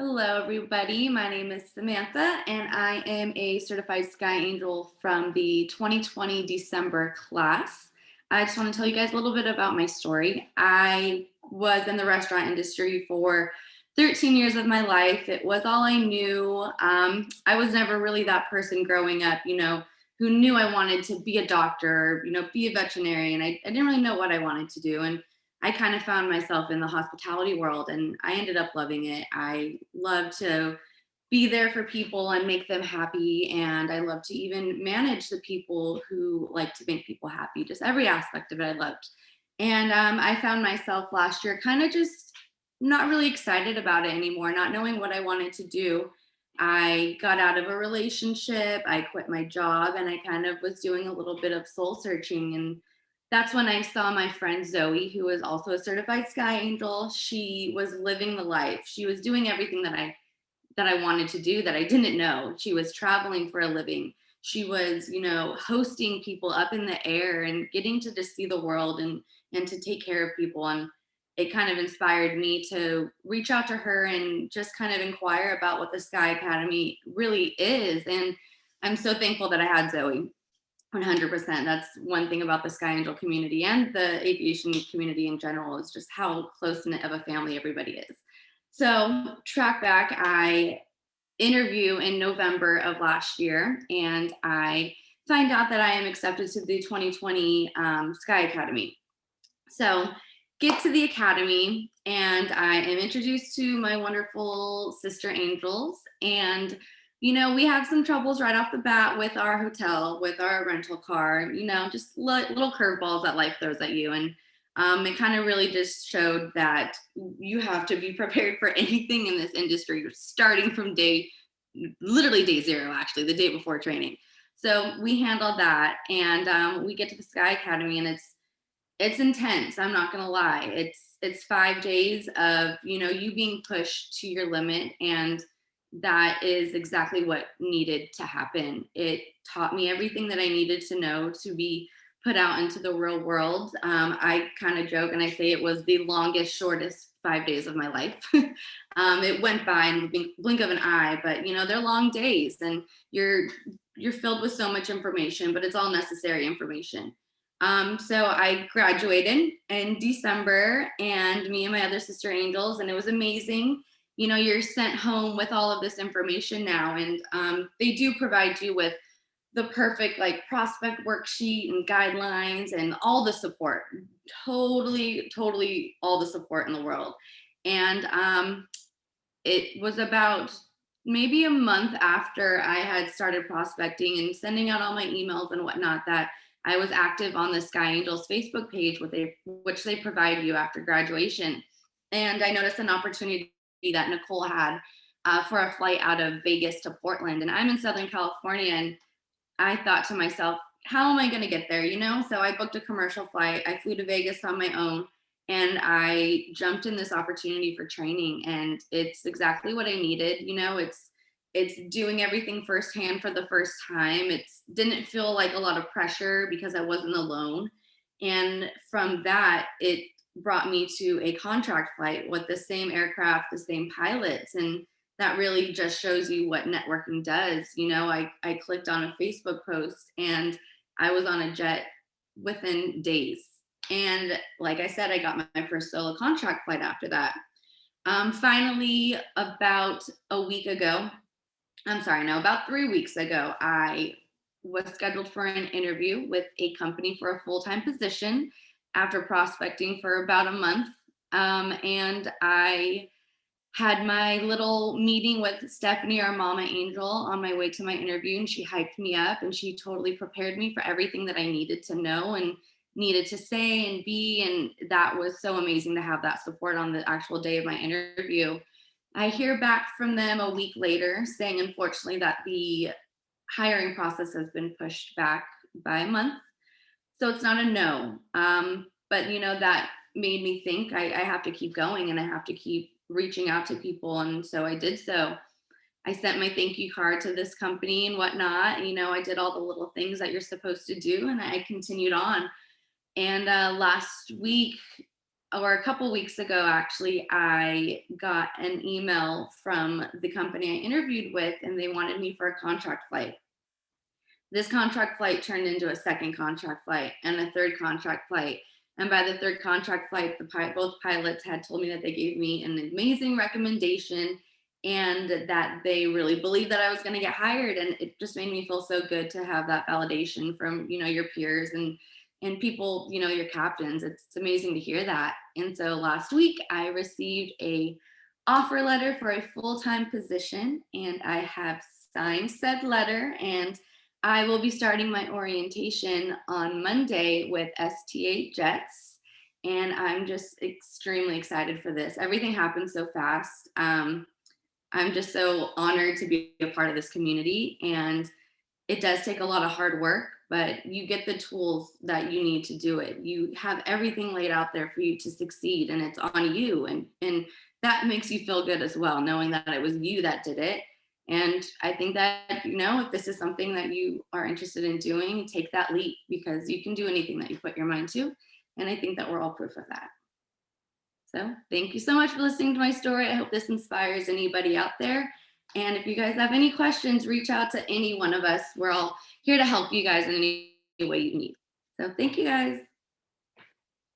Hello, everybody. My name is Samantha, and I am a certified Sky Angel from the 2020 December class. I just want to tell you guys a little bit about my story. I was in the restaurant industry for 13 years of my life. It was all I knew. I was never really that person growing up, who knew I wanted to be a doctor, be a veterinarian. I didn't really know what I wanted to do. And I kind of found myself in the hospitality world and I ended up loving it. I love to be there for people and make them happy. And I love to even manage the people who like to make people happy. Just every aspect of it I loved. And I found myself last year kind of just not really excited about it anymore, not knowing what I wanted to do. I got out of a relationship, I quit my job, and I kind of was doing a little bit of soul searching. And that's when I saw my friend Zoe, who is also a certified sky angel. She was living the life. She was doing everything that I wanted to do that I didn't know. She was traveling for a living. She was, hosting people up in the air and getting to just see the world and to take care of people. And it kind of inspired me to reach out to her and just kind of inquire about what the Sky Academy really is. And I'm so thankful that I had Zoe. 100%. That's one thing about the Sky Angel community and the aviation community in general is just how close knit of a family everybody is. So, track back, I interview in November of last year, and I find out that I am accepted to the 2020 Sky Academy. So, get to the academy, and I am introduced to my wonderful sister angels. And, we had some troubles right off the bat with our hotel, with our rental car, just little curveballs that life throws at you. And it kind of really just showed that you have to be prepared for anything in this industry, starting from literally day zero, actually, the day before training. So we handled that, and we get to the Sky Academy, and it's intense. I'm not gonna lie. It's 5 days of you being pushed to your limit, and that is exactly what needed to happen. It taught me everything that I needed to know to be put out into the real world. I kind of joke and I say it was the longest, shortest 5 days of my life. It went by in the blink of an eye, but they're long days, and you're filled with so much information, but it's all necessary information. So I graduated in December, and me and my other sister angels, and it was amazing. You're sent home with all of this information now, and they do provide you with the perfect like prospect worksheet and guidelines and all the support. Totally all the support in the world. And it was about maybe a month after I had started prospecting and sending out all my emails and whatnot that I was active on the Sky Angels Facebook page, which they provide you after graduation. And I noticed an opportunity that Nicole had for a flight out of Vegas to Portland. And I'm in Southern California. And I thought to myself, how am I going to get there? So I booked a commercial flight. I flew to Vegas on my own, and I jumped in this opportunity for training. And it's exactly what I needed. It's doing everything firsthand for the first time. It didn't feel like a lot of pressure because I wasn't alone. And from that, it brought me to a contract flight with the same aircraft, the same pilots. And that really just shows you what networking does. I clicked on a Facebook post and I was on a jet within days. And like I said, I got my first solo contract flight after that. Finally, about a week ago, I'm sorry, no, about 3 weeks ago, I was scheduled for an interview with a company for a full-time position after prospecting for about a month. And I had my little meeting with Stephanie, our mama angel, on my way to my interview, and she hyped me up and she totally prepared me for everything that I needed to know and needed to say and be. And that was so amazing to have that support on the actual day of my interview. I hear back from them a week later saying, unfortunately, that the hiring process has been pushed back by a month. So it's not a no. But that made me think I have to keep going and I have to keep reaching out to people. And so I did so. I sent my thank you card to this company and whatnot. I did all the little things that you're supposed to do, and I continued on. And last week, or a couple weeks ago, actually, I got an email from the company I interviewed with, and they wanted me for a contract flight. This contract flight turned into a second contract flight and a third contract flight. And by the third contract flight, both pilots had told me that they gave me an amazing recommendation and that they really believed that I was going to get hired. And it just made me feel so good to have that validation from, your peers and people, your captains. It's amazing to hear that. And so last week I received a offer letter for a full-time position, and I have signed said letter, and I will be starting my orientation on Monday with STA Jets, and I'm just extremely excited for this. Everything happened so fast. I'm just so honored to be a part of this community, and it does take a lot of hard work, but you get the tools that you need to do it. You have everything laid out there for you to succeed, and it's on you. And that makes you feel good as well, knowing that it was you that did it. And I think that, if this is something that you are interested in doing, take that leap, because you can do anything that you put your mind to. And I think that we're all proof of that. So thank you so much for listening to my story. I hope this inspires anybody out there. And if you guys have any questions, reach out to any one of us. We're all here to help you guys in any way you need. So thank you guys.